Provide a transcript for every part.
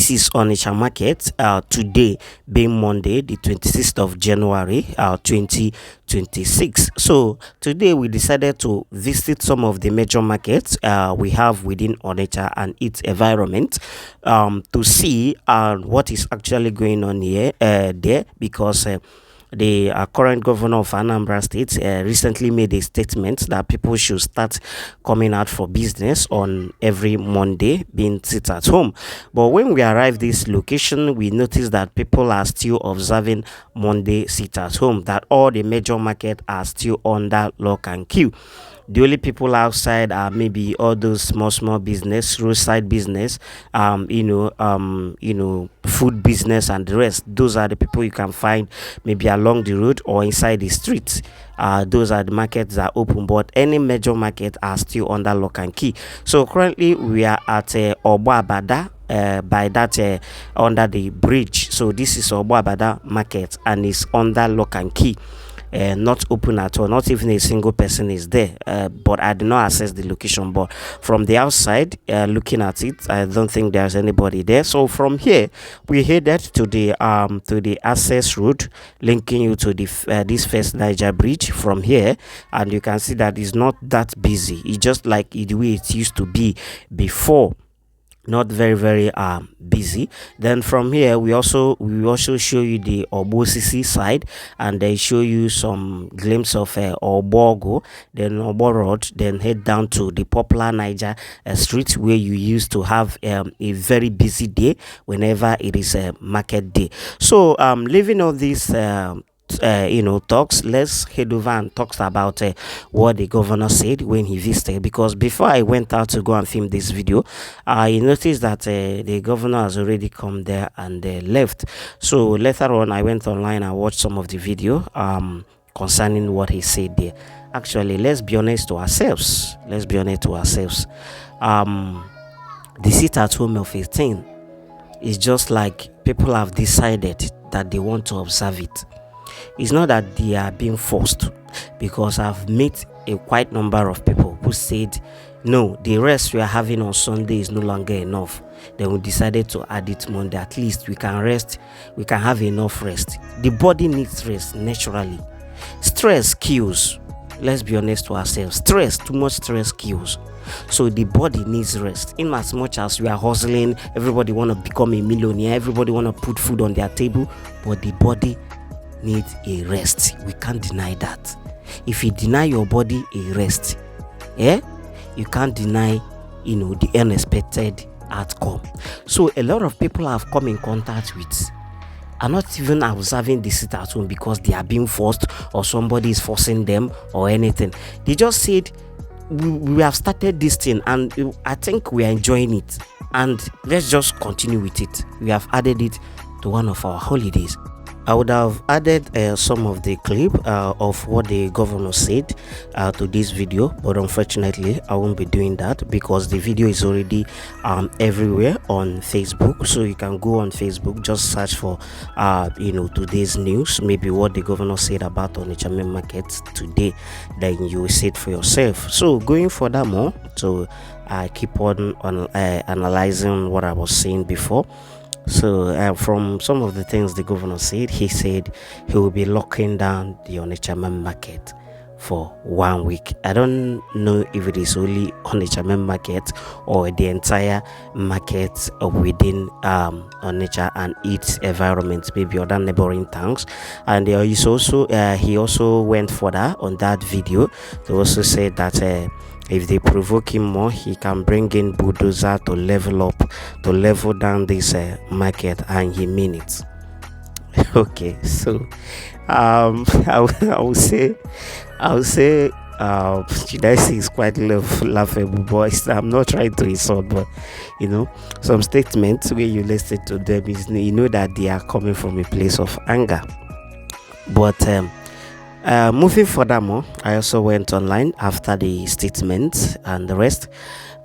This is Onitsha Market today being Monday the 26th of January 2026. So today we decided to visit some of the major markets we have within Onitsha and its environment to see what is actually going on here there, because the current governor of Anambra State recently made a statement that people should start coming out for business on every Monday, being sit at home. But when we arrived this location, we noticed that people are still observing Monday sit at home, that all the major markets are still under lock and queue. The only people outside are maybe all those small business, roadside business, food business and the rest. Those are the people you can find maybe along the road or inside the streets. Those are the markets that are open, but any major market are still under lock and key. So currently we are at Obabada, by that under the bridge. So this is Obabada market and it's under lock and key. Not open at all, not even a single person is there, but I did not access the location. But from the outside, looking at it, I don't think there's anybody there. So from here we headed to the access road linking you to the this first Niger bridge from here, and you can see that it's not that busy. It's just like the way it used to be before, not very busy. Then from here we also show you the Obosisi side, and they show you some glimpse of Obogo, then Obo Road, then head down to the popular Niger street where you used to have a very busy day whenever it is a market day. So leaving all this talks, let's head over and talk about what the governor said when he visited, because before I went out to go and film this video, I noticed that the governor has already come there and left. So later on I went online and watched some of the video concerning what he said there. Actually, let's be honest to ourselves. The sit at home of a thing is just like people have decided that they want to observe it. It's not that they are being forced, because I've met a quite number of people who said no, the rest we are having on Sunday is no longer enough. Then we decided to add it Monday. At least we can rest, we can have enough rest. The body needs rest naturally. Stress kills. Let's be honest to ourselves. Too much stress kills. So the body needs rest. In as much as we are hustling, everybody want to become a millionaire, everybody want to put food on their table, but the body needs a rest. We can't deny that. If you deny your body a rest, you can't deny the unexpected outcome. So a lot of people have come in contact with are not even observing the sit at home because they are being forced or somebody is forcing them or anything. They just said we have started this thing and I think we are enjoying it, and let's just continue with it. We have added it to one of our holidays. I would have added some of the clip of what the governor said to this video, but unfortunately I won't be doing that because the video is already everywhere on Facebook. So you can go on Facebook, just search for today's news, maybe what the governor said about Onitsha main market today, then you will see it for yourself. So going furthermore, so I keep on analyzing what I was saying before. So from some of the things the governor said, he said he will be locking down the Onitsha main market for 1 week. I don't know if it is only Onitsha main market or the entire market within Onitsha and its environment, maybe other neighboring towns. And he also went further on that video to also say that if they provoke him more, he can bring in bulldozer to level down this market, and he mean it. Okay, so I would say should I say it's quite laughable, but I'm not trying to insult, but some statements where you listen to them is that they are coming from a place of anger. But moving furthermore, I also went online after the statement and the rest.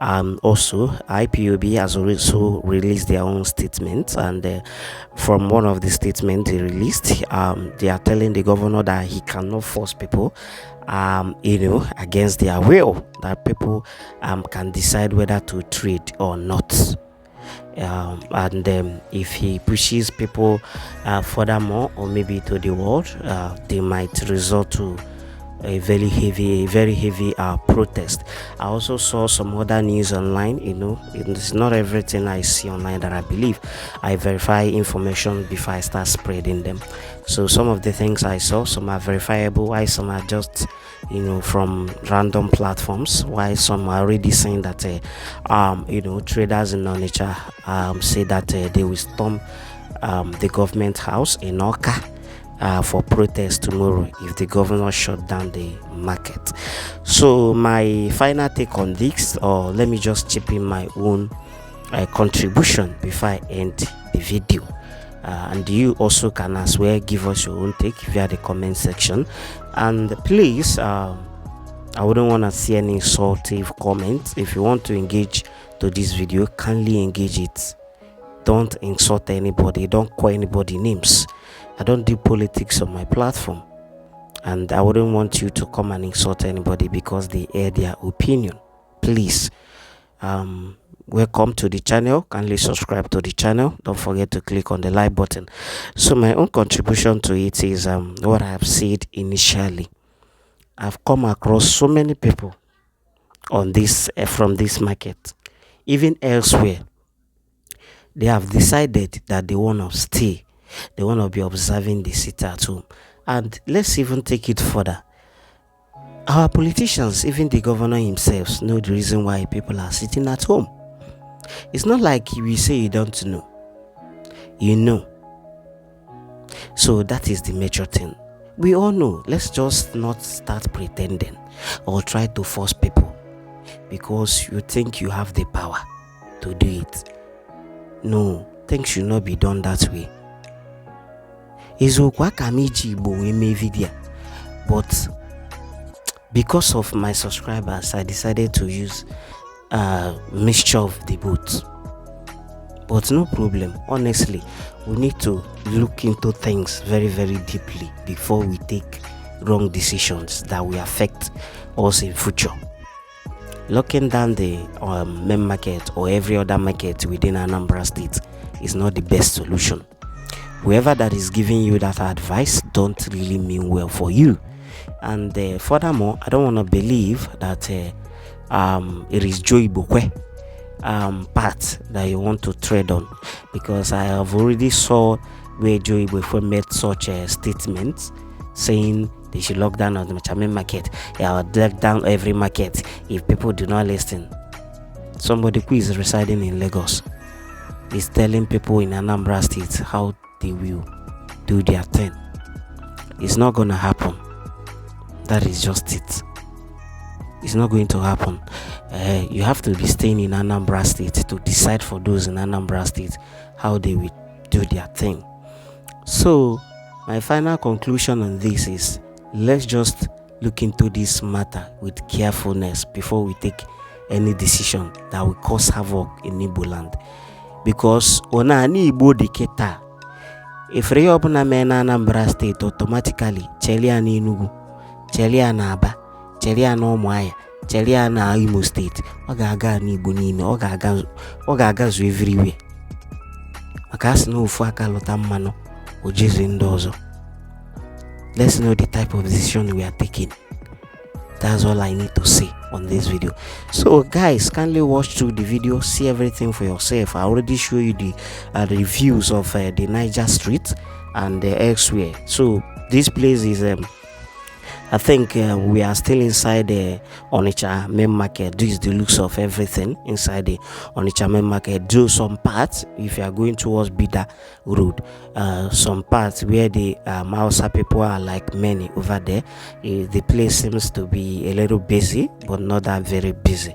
Also, IPOB has also released their own statement, and from one of the statements they released, they are telling the governor that he cannot force people against their will, that people can decide whether to trade or not. and if he pushes people furthermore, or maybe to the world, they might resort to a very heavy protest. I also saw some other news online. It's not everything I see online that I believe. I verify information before I start spreading them. So some of the things I saw, some are verifiable, while some are just from random platforms, while some are already saying that traders in Onitsha say that they will storm the government house in Oka for protest tomorrow if the governor shut down the market. So my final take on this, or let me just chip in my own contribution before I end the video. And you also can as well give us your own take via the comment section. And please, I wouldn't want to see any insultive comments. If you want to engage to this video, kindly engage it. Don't insult anybody, don't call anybody names. I don't do politics on my platform, and I wouldn't want you to come and insult anybody because they air their opinion. Please, welcome to the channel. Kindly subscribe to the channel. Don't forget to click on the like button. So my own contribution to it is what I have said initially. I've come across so many people on this from this market, even elsewhere. They have decided that they want to stay. They want to be observing the sit at home. And let's even take it further. Our politicians, even the governor himself, know the reason why people are sitting at home. It's not like we say you don't know. You know. So that is the major thing. We all know. Let's just not start pretending or try to force people because you think you have the power to do it. No, things should not be done that way. But because of my subscribers, I decided to use mixture of the both. But no problem. Honestly, we need to look into things very deeply before we take wrong decisions that will affect us in future. Locking down the main market or every other market within Anambra state is not the best solution. Whoever that is giving you that advice don't really mean well for you. And furthermore, I don't want to believe that it is Joe Ebuka part that you want to tread on, because I have already saw where Joe Ebuka made such a statement saying they should lock down on the Chame market. Yeah, lock down every market if people do not listen. Somebody who is residing in Lagos is telling people in Anambra state how they will do their thing. It's not going to happen. That is just it. It's not going to happen. You have to be staying in Anambra state to decide for those in Anambra state how they will do their thing. So my final conclusion on this is, let's just look into this matter with carefulness before we take any decision that will cause havoc in Igbo land. Because ona ani Igbo diketa, if Reobuna mena Anambra state automatically chelia na Enugu, chelia na Aba, chelia na Umuahia, chelia na Imo state, ọ ga-aga n'Igbo niile, ọ ga-agazu everywhere. Maka asị na ofu aka lọta mmanụ o jezi ndị ọzọ. Let's know the type of decision we are taking. That's all I need to say on this video. So guys, kindly watch through the video, see everything for yourself. I already show you the reviews of the Niger Street and elsewhere. So this place is I think we are still inside the Onitsha main market. This is the looks of everything inside the Onitsha main market. Do some parts, if you are going towards Bida Road, some parts where the Mausa people are like many over there. The place seems to be a little busy, but not that very busy.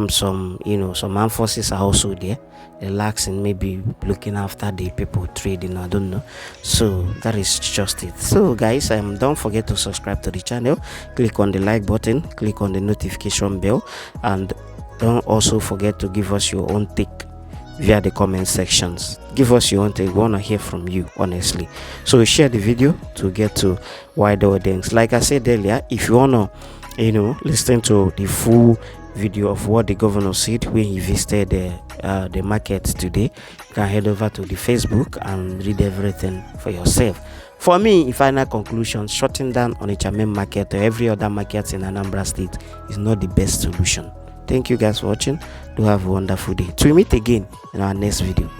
Some armed forces are also there, relaxing, maybe looking after the people trading, I don't know. So that is just it. So guys, don't forget to subscribe to the channel, click on the like button, click on the notification bell, and don't also forget to give us your own take via the comment sections. Give us your own take. We want to hear from you, honestly. So share the video to get to wider audience. Like I said earlier, if you want to listen to the full video of what the governor said when he visited the market today. You can head over to the Facebook and read everything for yourself. For me, in final conclusion, shutting down Onitsha main market or every other market in Anambra State is not the best solution. Thank you guys for watching. Do have a wonderful day. To meet again in our next video.